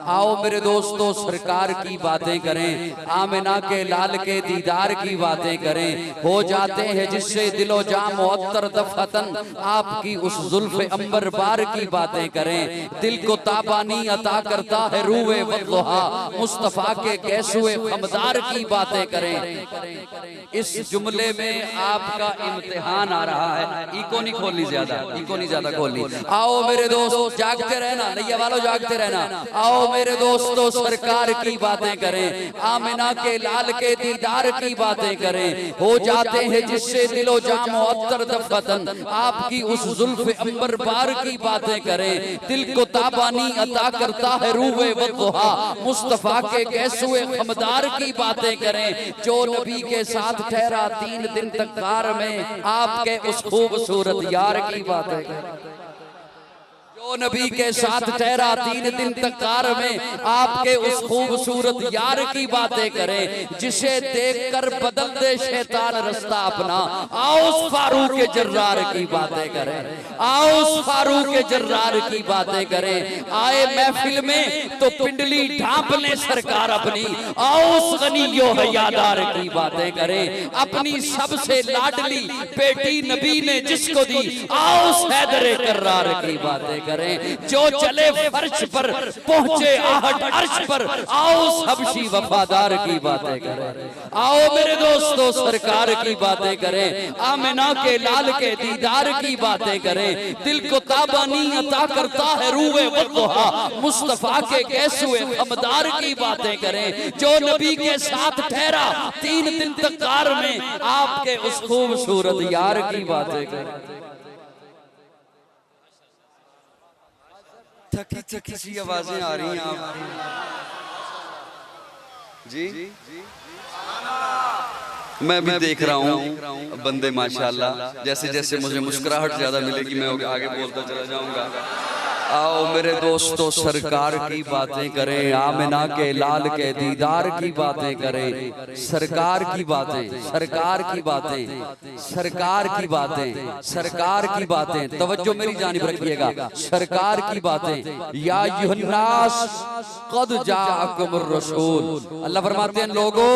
आओ मेरे दोस्तों सरकार की बातें करें, आमिना के लाल के दीदार की बातें करें। हो जाते हैं जिससे दिलो जाम मुअत्तर दफतन, आपकी उस जुल्फ़े अंबर बार की बातें करें। दिल को ताबानी अता करता है रूए वद्दुहा, मुस्तफा के कैसुए खमदार की बातें करें। इस जुमले में आपका इम्तिहान आ रहा है। इको नहीं खोलनी ज्यादा, इको नहीं ज्यादा खोलनी। आओ मेरे दोस्त जागते रहना, नैया वालों जागते रहना। आओ मेरे दोस्तों सरकार की बातें करें, आमिना के लाल के दीदार की बातें करें। हो जाते हैं जिससे दिलो जाम मुअत्तर दफतन, आपकी उस जुल्फ़े अंबर बार की बातें करें। दिल को ताबानी अता करता है रूहे वद्दुहा, मुस्तफा के कैसुए खमदार की बातें करें। जो नबी के साथ ठहरा 3 दिन तक कार में, आपके उस खूबसूरत यार की बातें करें। जो नबी के साथ ठहरा 3 दिन तक कार में, आपके उस खूबसूरत यार की बातें करें। जिसे देखकर बदल दे शैतान रास्ता अपना, आओ उस फारूक के जर्रार की बातें करें। आओ उस फारूक के जर्रार की बातें करें। आए महफिल में तो पिंडली ढांप ले सरकार अपनी, आओ उस गनियो हयादार की बातें करें। अपनी सबसे लाडली बेटी नबी ने जिसको दी, आओ उस हैदरे कर्रार की बातें करें। जो चले फर्श पर पहुंचे आहट अर्श पर, आओ हबशी वफादार की बातें करें। आओ मेरे दोस्तों सरकार की बातें करें, आमिना के लाल के दीदार की बातें करें। दिल को ताबानी अता करता है रूहे वद्दुहा, मुस्तफा के कैसुए खमदार की बातें करें। जो नबी के साथ ठहरा 3 दिन तक कार में, आपके उस खूबसूरत यार की बातें करें। थकी थकी सी आवाजें आ रही हैं आप जी। मैं भी देख रहा हूँ बंदे माशाल्लाह, जैसे जैसे मुझे मुस्कुराहट ज्यादा मिलेगी मैं आगे बोलता चला जाऊंगा। आओ मेरे दोस्तों सरकार की बातें करें, आमिना के लाल के दीदार की बातें करें। सरकार की बातें, सरकार की बातें, सरकार की बातें, सरकार की बातें। तवज्जो मेरी जानिब रखिएगा, सरकार की बातें। या अय्युहन्नास क़द जाअकुमुर रसूल, अल्लाह फरमाते हैं लोगों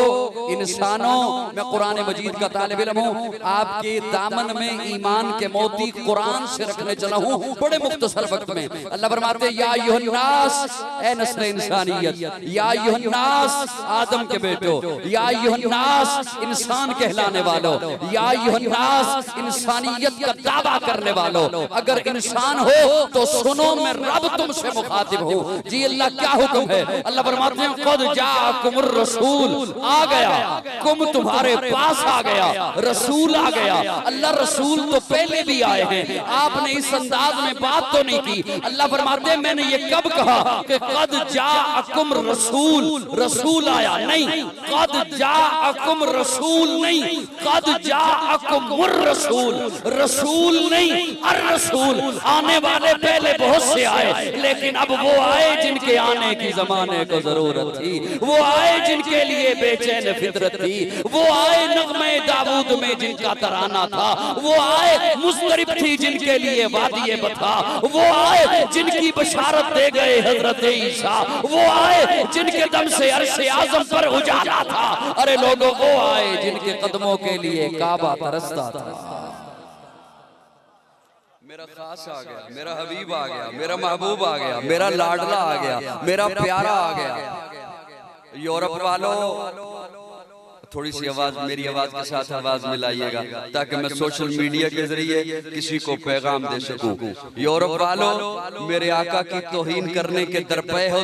इंसानों, मैं कुरान मजीद का तालिब इल्म हूँ, आपके दामन में ईमान के मोती कुरान से रखने चला हूँ बड़े मुख्तसर वक्त में। अल्लाह फरमाते या अय्युहन्नास, ए नस्ल इंसानियत, या अय्युहन्नास आदम के बेटो, या अय्युहन्नास इंसान कहलाने वालों, या अय्युहन्नास इंसानियत का दावा करने वालों, अगर इंसान हो तो सुनो मैं रब तुमसे मुखातिब हूँ। जी अल्लाह क्या हुक्म है? अल्लाह फरमाते हैं क़द जाअकुमुर रसूल, आ गया कुम तुम्हारे पास आ गया, रसूल आ गया। अल्लाह रसूल तो पहले भी आए हैं, आपने इस अंदाज में बात तो नहीं की। अल्लाह फरमाते हैं मैंने ये कब कहा कि क़द जाअकुम रसूल, रसूल आया नहीं, क़द जाअकुम रसूल नहीं, क़द जाअकुमुर रसूल, रसूल नहीं अर रसूल। आने वाले पहले बहुत से आए, लेकिन अब वो आए जिनके आने की जमाने को जरूरत थी, वो आए जिनके लिए बेचैन फितरत थी, वो आए नग़्मे दाऊद में जिनका तराना था, वो आए मुज़्तरिब थी जिनके लिए वादिये बता, वो आए जिनकी बशारत दे गए हजरत ईसा, वो आए जिनके दम से अर्शे आज़म पर उजाला था। अरे लोगों वो आए जिनके कदमों के लिए काबा तरसता था। मेरा खास आ गया, मेरा हबीब आ गया, मेरा महबूब आ गया, मेरा लाडला आ गया, मेरा प्यारा आ गया। यूरोप वालों थोड़ी सी आवाज मेरी आवाज के साथ आवाज मिलाइएगा ताकि मैं सोशल मीडिया के जरिए किसी को पैगाम दे सकूं। यूरोप वालों मेरे आका की तौहीन करने के दरपे हो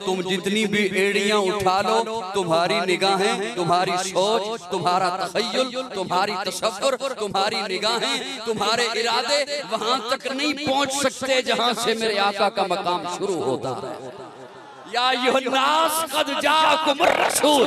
तुम जितनी भी एड़ियां उठा लो, तुम्हारी निगाहें, तुम्हारी सोच, तुम्हारा तखय्युल, तुम्हारी तसव्वुर, तुम्हारी निगाहें, तुम्हारे इरादे वहां तक नहीं पहुंच सकते जहां से मेरे आका का मकाम शुरू होता है। या अय्युहन्नास क़द जाअकुमुर रसूल,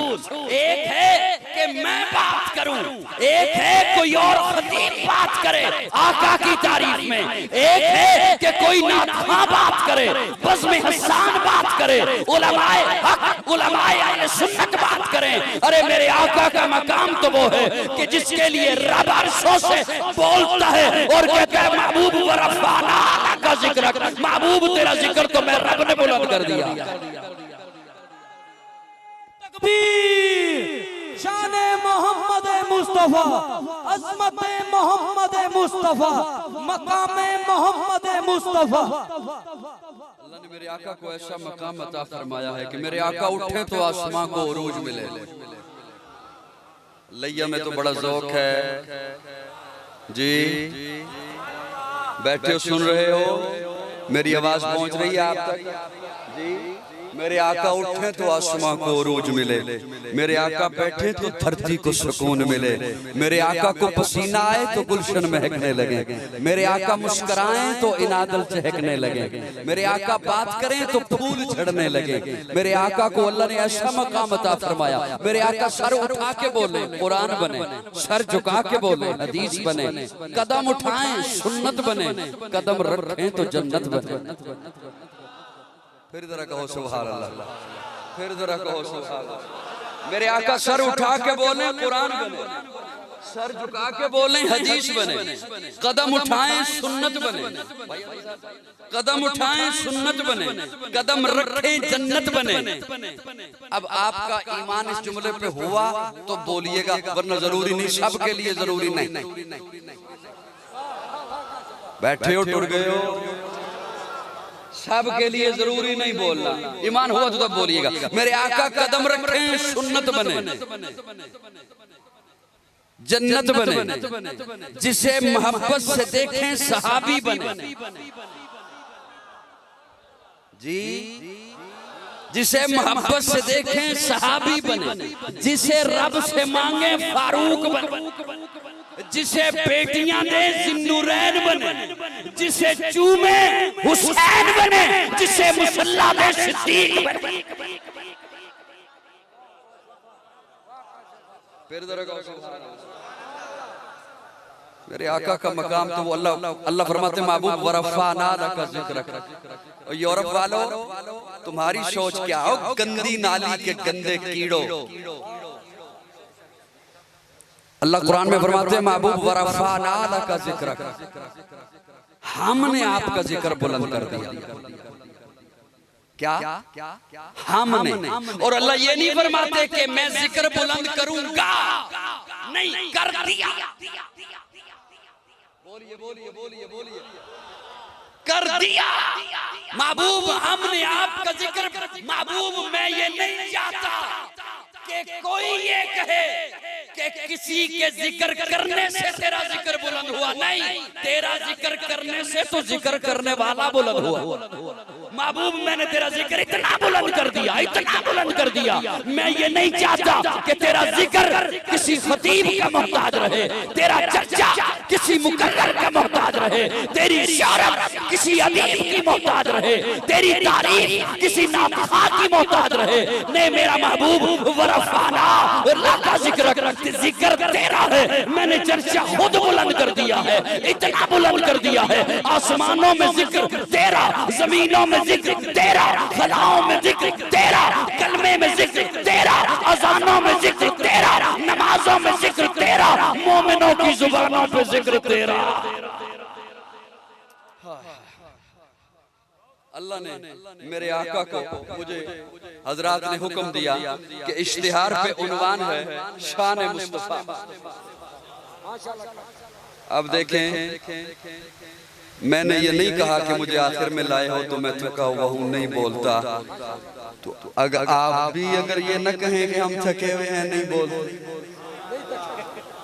एक है कि मैं बात करूं, एक है कोई और खतीब बात करे आका की तारीफ में, एक है कि कि कोई नाथा बात करे, बज़्म हसान बात करे, उलमाए हक उलमाए अहले सुन्नत बात करें। अरे मेरे आका का मकाम तो वो है कि जिसके लिए रब अर्शों से बोलता है और कहता है महबूब व रफ़ाना का जिक्र, महबूब तेरा जिक्र तो मैं रब ने बुलंद कर दिया। तकबीर, शाने मोहम्मद मुस्तफा, अज़मत मोहम्मद मुस्तफा, मकाम मोहम्मद मुस्तफा। अल्लाह ने मेरे आका को ऐसा मकाम अता फरमाया है कि मेरे आका उठे तो आसमां को उरूज मिले। लैया में तो बड़ा ज़ौक़ है जी, बैठे हो सुन रहे हो, मेरी आवाज पहुंच रही है आप तक जी। मेरे आका उठे तो आसमां को उरूज मिले, मेरे आका बैठे तो धरती को सुकून मिले, मेरे आका को पसीना आए तो गुलशन महकने लगे, मेरे आका मुस्कुराएं तो इनादल चहकने लगे, मेरे आका बात करें तो फूल झड़ने लगे। मेरे आका को अल्लाह ने ऐसा मकाम अता फरमाया, मेरे आका सर उठा के बोले कुरान बने, सर झुका के बोले हदीस बने, कदम उठाएं सुन्नत बने, कदम रखें तो जन्नत बने। फिर जरा कहो सुभान अल्लाह, फिर जरा कहो सुभान अल्लाह। मेरे आका सर उठा के बोले कुरान बने, सर झुका के बोले हदीस बने, कदम उठाएं सुन्नत बने, कदम उठाएं सुन्नत बने, कदम रखें जन्नत बने। अब आपका ईमान इस जुमले पे हुआ तो बोलिएगा, वरना जरूरी नहीं, सबके लिए जरूरी नहीं। बैठे हो टुट गए हो, सब के लिए जरूरी नहीं बोलना, ईमान हुआ तो तब बोलिएगा। मेरे आका कदम रखें सुन्नत बने, जन्नत बने, जिसे मोहब्बत से देखें सहाबी बने जी, जिसे मोहब्बत से देखें सहाबी बने, जिसे रब से मांगे फारूक बने, जिसे बेटियां दे जिन्नुरैन बने, जिसे चूमे हुसैन बने, जिसे मुसल्ला दे सिद्दीक बने। मेरे आका का मकाम तो वो अल्लाह फरमाते महबूब व रफ़अना लका ज़िक्रक। यूरोप वालों तुम्हारी सोच क्या हो, गंदी नाली के गंदे कीड़ो। अल्लाह कुरान में फरमाते हैं महबूब व रफ़अना लका ज़िक्रक, हमने आपका जिक्र बुलंद कर दिया। क्या हमने? और अल्लाह ये नहीं फरमाते कि मैं जिक्र बुलंद करूंगा, नहीं, कर दिया। बोलिए बोलिए बोलिए बोलिए, कर दिया। महबूब हमने आपका जिक्र, महबूब मैं ये नहीं चाहता कि कोई ये कहे कि किसी के जिक्र करने से तेरा जिक्र बुलंद हुआ, नहीं, तेरा जिक्र करने से तो जिक्र करने वाला बुलंद हुआ। महबूब मैंने तेरा जिक्र इतना बुलंद कर दिया, इतना बुलंद कर दिया, मैं ये नहीं चाहता कि तेरा जिक्र किसी खतीब का मोहताज रहे, तेरा चर्चा किसी मुकर्रर का मोहताज रहे, तेरी शोहरत किसी अदीब की मोहताज रहे, तेरी तारीफ किसी नातिक़ा की मोहताज रहे। नहीं, मेरा महबूब व रफ़अना लका ज़िक्रक, जिक्र तेरा है, मैंने चर्चा खुद बुलंद कर दिया है, इतना बुलंद कर दिया है, आसमानों में जिक्र तेरा, जमीनों में जिक्र तेरा, खलाओं में जिक्र तेरा, कलमे में जिक्र तेरा, अज़ानों में जिक्र तेरा, नमाजों में जिक्र तेरा, मोमिनों की जुबानों पे जिक्र तेरा। अल्लाह ने मेरे आका को, मुझे हजरात ने हुक्म दिया कि इश्तिहार पे उन्वान है शान मुस्तफा। अब देखें, मैंने ये नहीं कहा कि मुझे आखिर में लाए हो तो मैं थका हुआ हूँ, नहीं बोलता। तो अगर आप भी अगर ये न कहें कि हम थके हुए हैं, नहीं बोलते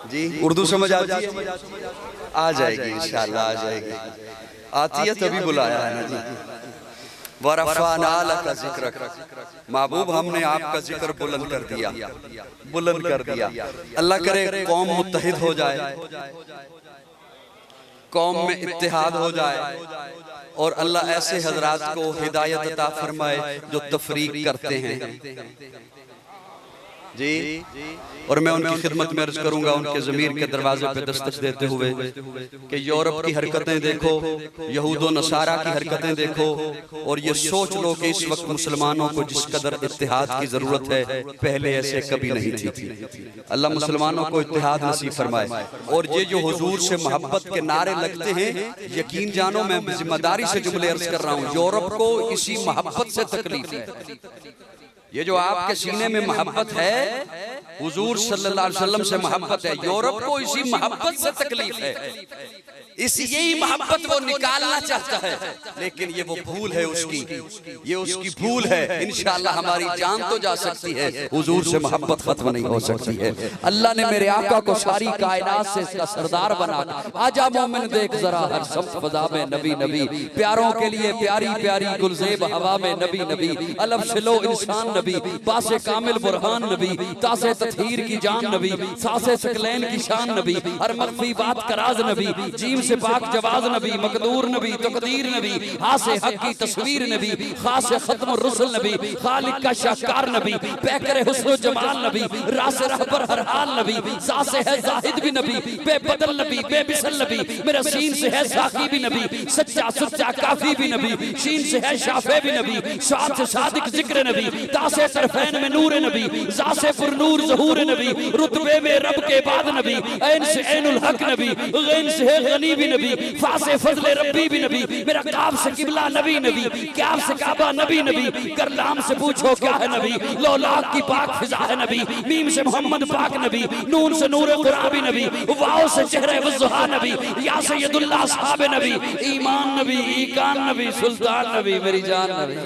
जी, उर्दू समझ आती है? आ जाएगी इंशाल्लाह, आ जाएगी, आती है तभी बुलाया है ना जी। व रफ़अना लका ज़िक्रक, महबूब हमने आपका जिक्र बुलंद कर दिया, बुलंद कर दिया। अल्लाह करे कौम मुत्तहिद हो जाए, कौम में इत्तेहाद हो जाए, और अल्लाह ऐसे हजरात को हिदायत अता फरमाए जो तफरीक करते हैं। जी, और मैं उनकी खिदमत में अर्ज करूंगा उनके ज़मीर के दरवाजे पे दस्तक देते हुए कि यूरोप की हरकतें देखो, यहूदो नसारा की हरकतें देखो, और ये सोच लो कि इस वक्त मुसलमानों को जिस कदर इत्तेहाद की जरूरत है पहले ऐसे कभी नहीं थी। अल्लाह मुसलमानों को इत्तेहाद नसीब फरमाए। और ये जो हुजूर से मोहब्बत के नारे लगते हैं, यकीन जानो मैं जिम्मेदारी से जुमले अर्ज कर रहा हूँ, यूरोप को इसी मोहब्बत से तकलीफ है। ये जो आपके सीने में मोहब्बत है, हुजूर सल्लल्लाहु अलैहि वसल्लम से मोहब्बत है, यूरोप को इसी मोहब्बत से तकलीफ है। इसी यही मोहब्बत वो निकालना चाहता है, लेकिन ये वो भूल है उसकी, ये उसकी भूल है। इंशाअल्लाह हमारी जान तो जा सकती है, हुजूर से मोहब्बत खत्म नहीं हो सकती है। अल्लाह ने मेरे आका को सारी कायनात से इसका सरदार बना, आजा मोमिन देख जरा हर सब फजा में नबी नबी, प्यारों के लिए प्यारी प्यारी गुलजेब हवा में नबी नबी, अलफ से लो इंसान नबी, बासे कामिल बुरहान नबी, तासे तत्हीर की जान नबी, सासे सकलैन की शान नबी, हर मख्फी बात कराज नबी, जीम से पाक जवाज नबी, मकदूर नबी, तकदीर नबी, हासे हक की तस्वीर नबी, खासे खत्म रुसल नबी, खालिक का शाहकार नबी, पैकरे हुस्न जमाल नबी, रासे रहबर हर हाल नबी, सासे है जाहिद भी नबी, बेबदल नबी, बेमिसल नबी, मेरा सीन से है साकी भी नबी, सच्चा सुच्चा काफी भी नबी, शीन से है शाफे भी नबी, साथ से सादिक जिक्र नबी, तासे तरफैन में नूर नबी, जासे पुरनूर ज़हूर नबी, रुतबे में रब के बाद नबी, ऐन से ऐनुल हक नबी, गैन से है गनी भी नबी, फासे फजले रब्बी भी नबी, मेरा काब से किबला नबी नबी, क्याब से काबा नबी नबी, करलाम से पूछो क्या है नबी, लौलाक की पाक फिजा है नबी, मीम से मोहम्मद पाक नबी, नून से नूर कुरान भी नबी, वाव से चेहरे वज़ुहा नबी, या सैयदुल्लाह साहब नबी, ईमान नबी, ईकान नबी, सुल्तान नबी, मेरी जान नबी,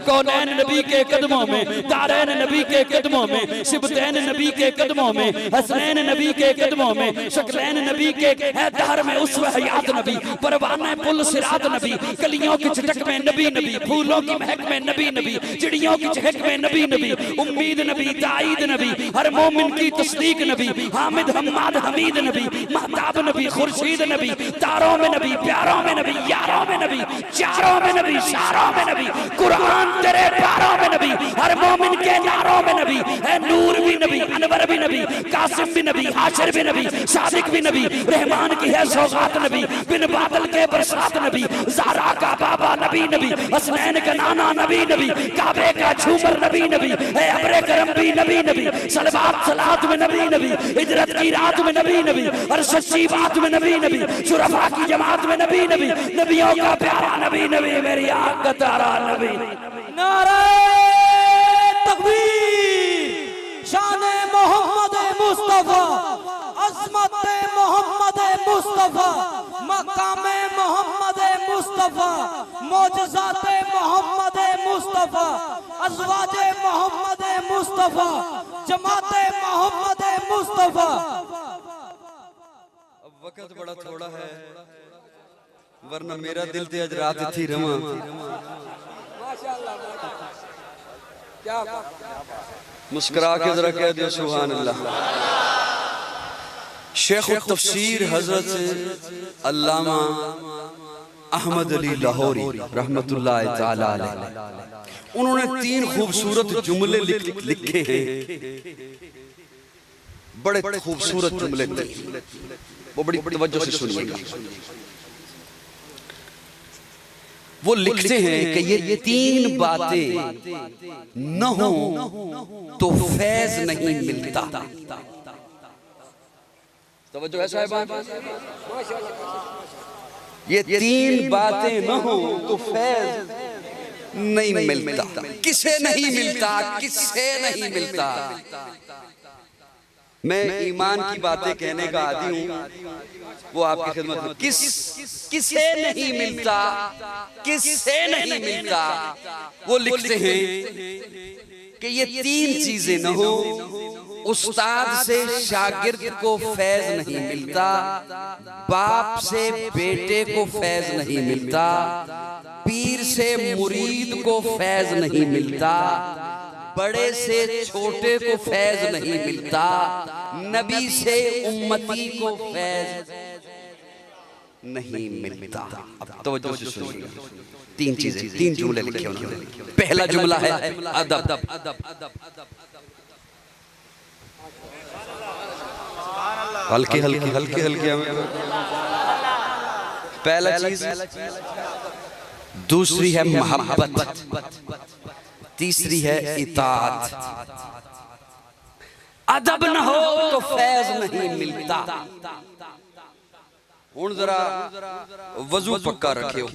कौनैन नबी के कदमों में, दारैन नबी के कदमों में, सिबतैन नबी के कदमों में, हसनैन नबी के कदमों में, शकलैन नबी के दहर में उस्वे हयात नबी, परवाने पुल सिरात नबी, कलियों की चटक में नबी नबी, फूलों की महक में नबी नबी, चिड़ियों की चहक में नबी नबी, उम्मीद नबी, ताईद नबी, हर मोमिन की तस्दीक नबी, हामिद हम्माद हमीद नबी, महताब नबी, खुर्शीद नबी, तारों में नबी, प्यारों में नबी, यारों में नबी, चारों में नबी, शारों में नबी, कुरान तेरे प्यारों में नबी, हर मोमिन के नारों में नबी, है नूर भी नबी, अनवर भी नबी, कासिम भी नबी, हाशिर भी नबी, सादिक भी नबी, रहमान की है सौगात नबी, बिन बादल के बरसात नबी, ज़ारा का बाबा नबी नबी, हसनैन का नाना नबी नबी, काबे का झूमर नबी नबी, है अब्रे करम भी नबी नबी, सलवात सलात में नबी नबी, हिजरत की रात में नबी नबी, हर सच्ची बात में नबी नबी, शुरफा की जमात में नबी नबी, नबियों का प्यारा नबी नबी, मेरी आँख का तारा नबी। नारे तकबीर, शाने मोहम्मद मुस्तफा, अज़मत मोहम्मद मुस्तफा, मकाम मोहम्मद मुस्तफा, मौजज़ात मोहम्मद मुस्तफा, अज़वाज मोहम्मद मुस्तफा, जमात मोहम्मद मुस्तफा। अब वक्त बड़ा थोड़ा है, वरना मेरा दिल ते अज रात थी रमा। मुस्कुरा के जरा कह दियो सुभान अल्लाह। शेख तफसीर हजरत अल्लामा अहमद अली लाहौरी रहमतुल्लाह ताला अलैह, उन्होंने 3 खूबसूरत जुमले लिखे हैं, बड़े खूबसूरत जुमले, वो बड़ी तवज्जो से सुनिएगा। वो लिखते हैं कि ये 3 बातें न हो तो फैज नहीं मिलता। तवज्जो है साहिबान, ये 3 बातें न हो तो फैज नहीं मिलता। किसे नहीं मिलता, किससे नहीं मिलता। मैं ईमान की बातें कहने का आदी हूँ, वो आपकी खिदमत में। किसे नहीं मिलता, किससे नहीं मिलता। वो लिखते हैं कि ये 3 चीजें न हो, उस्ताद से शागिर्द को फैज नहीं मिलता, बाप से बेटे को फैज नहीं मिलता, पीर से मुरीद को फैज नहीं मिलता, बड़े से छोटे को फैज नहीं मिलता, नबी से उम्मती को फैज नहीं मिलता। अब तवज्जो से सुनिए, 3 चीजें, 3 जुमले लिखे उन्होंने। पहला जुमला है अदब। हल्के हल्के हल्के हल्के हमें पहला चीज, दूसरी है मोहब्बत, तीसरी है इताअत। अदब न हो तो फैज नहीं मिलता। हुण जरा वजू पक्का रखियो,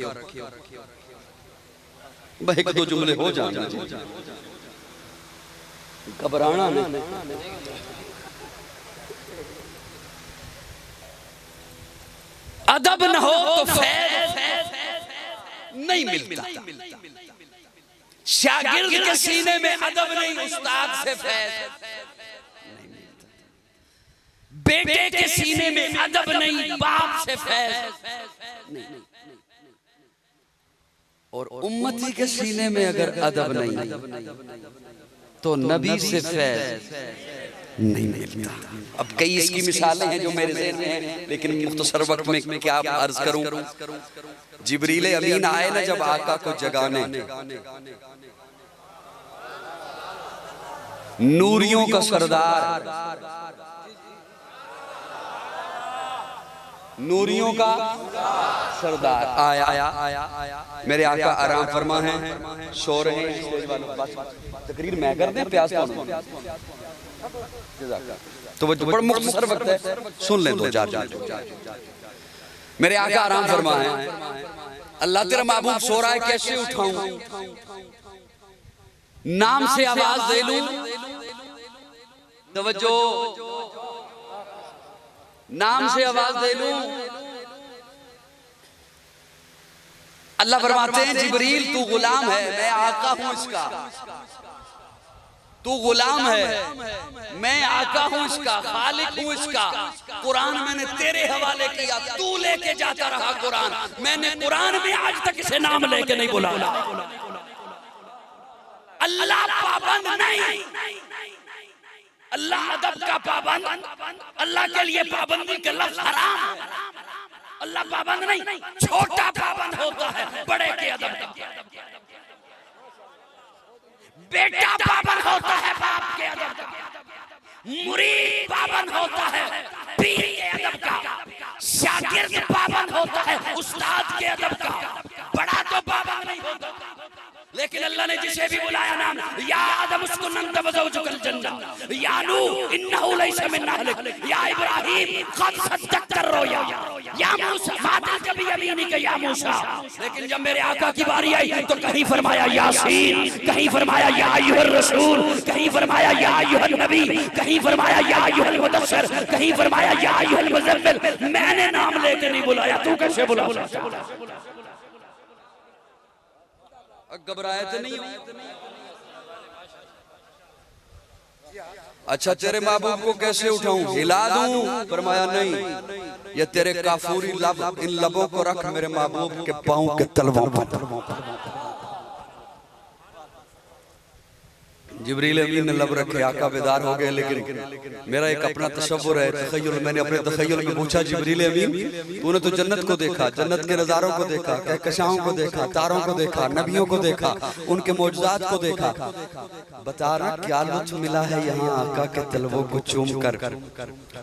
भाई एक दो जुमले हो जाने, घबराना नहीं। अदब न हो तो फैज नहीं मिलता। शागिर्द के सीने में अदब नहीं, उस्ताद से फैज नहीं मिलता। बेटे के सीने में अदब नहीं, बाप से फैज नहीं। और उम्मती के सीने में अगर अदब नहीं तो नबी से फैज नहीं मिलता। अब कई इसकी मिसालें हैं जो मेरे ज़हन में हैं, लेकिन मुख्तसर वक्त में क्या अर्ज करूं। जिब्रील अमीन आए ना जब आका को जगाने, नूरियों का सरदार, नूरियों का सरदार आया। मेरे आका आराम फरमा है, सो रहे हैं। तकरीर मैं कर दें, प्यास तो वो बड़ा मुख्तसर वक्त है, सुन लें दो चार। मेरे आका आराम फरमा है, अल्लाह तेरा महबूब सो रहा है, कैसे उठाऊं? नाम से आवाज दे लूं? तवज्जो, नाम से आवाज दे लूं? अल्लाह फरमाते हैं, जिब्रील तू गुलाम है, मैं आका हूं इसका। तू गुलाम है, मैं आका हूं इसका, खालिक हूं इसका। कुरान मैंने तेरे हवाले किया, तू लेके जाता रहा कुरान। मैंने कुरान में आज तक इसे नाम लेके नहीं बुलाया। अल्लाह पाबंद नहीं, अल्लाह अदब का पाबंद। अल्लाह के लिए पाबंदी का लफ्ज़ हराम है। अल्लाह पाबंद नहीं, छोटा पाबंद होता है बड़े के अदब का। बेटा पाबंद होता है बाप के अदब का, मुरीद पाबंद होता है पीर के अदब का, शागिर्द पाबंद होता है उस्ताद के अदब का। बड़ा तो पाबंद नहीं होता, लेकिन अल्लाह ने जिसे भी बुलाया नाम, या आदम उस्कुन अंत व ज़ौजुकल जन्नह, या नूह इन्नहु लैसा मिन अहलिक, या इब्राहीम क़द सद्दक़्ता रुया, या मूसा मातिल कभी यमीनिक या मूसा। लेकिन जब मेरे आका की बारी आई तो कहीं फरमाया यासीन, कहीं फरमाया या अय्युहर रसूल, कहीं फरमाया या अय्युहन नबी, कहीं फरमाया या अय्युहल मुदस्सिर, कहीं फरमाया या अय्युहल मुज़म्मिल। मैंने नाम लेके नहीं बुलाया, तू कैसे बुला? घबराए तो नहीं? अच्छा तेरे महबूब को कैसे उठाऊं? हिला दूं? फरमाया नहीं, ये तेरे काफूरी लब, इन लबों को रख मेरे महबूब के पांव के तलवों पर। जिब्रील अमीन ने लब रखे, आका बेदार हो गए। लेकिन मेरा एक अपना तशव्वुर है, तखय्युल। मैंने अपने तखय्युल में पूछा, जिब्रील अमीन तूने तो जन्नत को देखा, जन्नत के नज़ारों को देखा, कहकशाओं को देखा, तारों को देखा, नबियों को देखा, उनके मौजूदात को देखा, बता रहा क्या लुत्फ मिला है यहाँ आका के तलवों को चूम कर।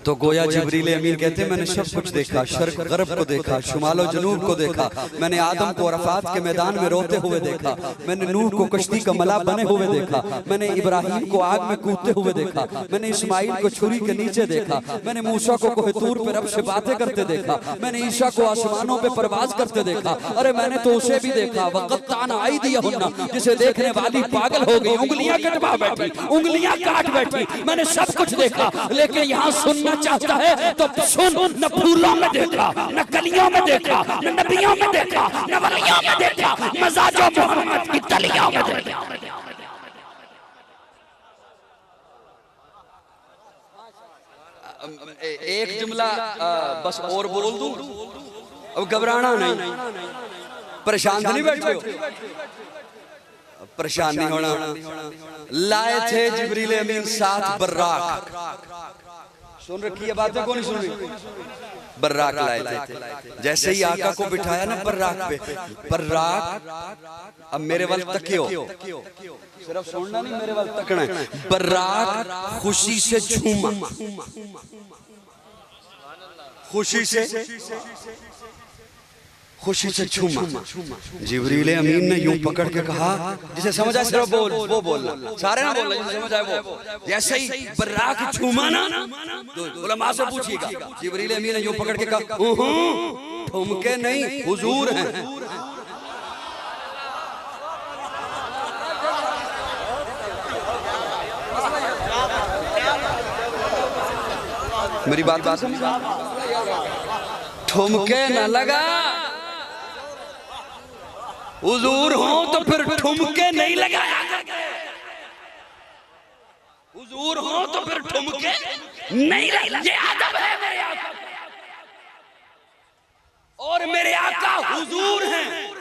तो गोया जिब्रील अमीन कहते मैंने सब कुछ देखा, शर्क गरब को देखा, शुमालो जनूब को देखा, मैंने आदम को अरफात के मैदान में रोते हुए देखा, मैंने नूह को कश्ती का मला बने हुए देखा, मैंने इब्राहिम को आग में कूदते हुए देखा, मैंने इस्माइल को छुरी के नीचे देखा, मैंने मूसा को कोह तूर पे रब से बातें करते देखा, मैंने ईशा को आसमानों पे परवाज करते देखा। अरे मैंने तो उसे भी देखा, वक़त्ताना आइदियहुन्ना, जिसे देखने वाली पागल हो गई, उंगलियां कटवा बैठी, उंगलियां काट बैठी। मैंने सब कुछ देखा, लेकिन यहाँ सुनना चाहता है तो सुन। न फूलों में देखा, न कलियों में देखा, न नबियों में देखा, न वलियों में देखा, मज़ाजो मोहम्मद की तलियों में देखा। एक जुमला बस और बोल दूं, अब घबराना नहीं, परेशान नहीं बैठे हो, परेशान नहीं होना। लाए थे जिब्रील अमीन साथ बर्राक, सुन रखी है बातें, कौन सुन रही? बर्राक लाए थे। जैसे ही आका को बिठाया ना बर्राक पे, बर्राक अब मेरे वाल तकियो, सिर्फ सुनना नहीं, मेरे वाल तकना है। बर्राक खुशी से झूमा, खुशी से छूमा। जिब्रील अमीन ने यूं पकड़ के कहा, जिसे समझ आए सिर्फ बोल, वो बोलना, सारे ना बोलना, जिसे समझ आए वो। जैसे ही बर्रा की छूमा ना, तो उलमा से पूछिएगा, जिब्रील अमीन ने यूं पकड़ के कहा, ठुमके नहीं, हुजूर हैं। मेरी बात समझ, ठुमके न लगा, हुजूर हो तो फिर ठुमके नहीं लगाया करते, हुजूर हो तो फिर ठुमके नहीं लगाया। ये अदब है मेरे आका, और मेरे आका हुजूर हैं।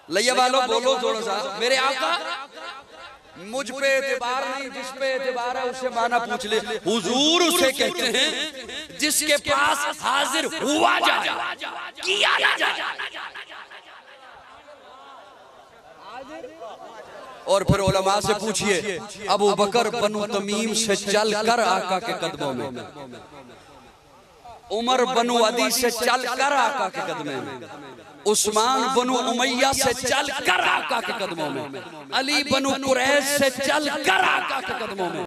लैया वालों बोलो जोड़ो सा, मेरे आका मुझ पे एतबार नहीं, जिस पे एतबार है उससे माना पूछ ले। हुजूर उसे कहते हैं जिसके पास हाजिर हुआ जाए, किया जाए। और फिर उलमा से पूछिए, अबू बकर बनु तमीम से चल कर आका के कदमों में, उमर बनु अदी से चल कर आका के कदमों में, उस्मान बनु उमैया से चल कर आका के कदमों में, अली बनु कुरैश से चल कर आका के कदमों में।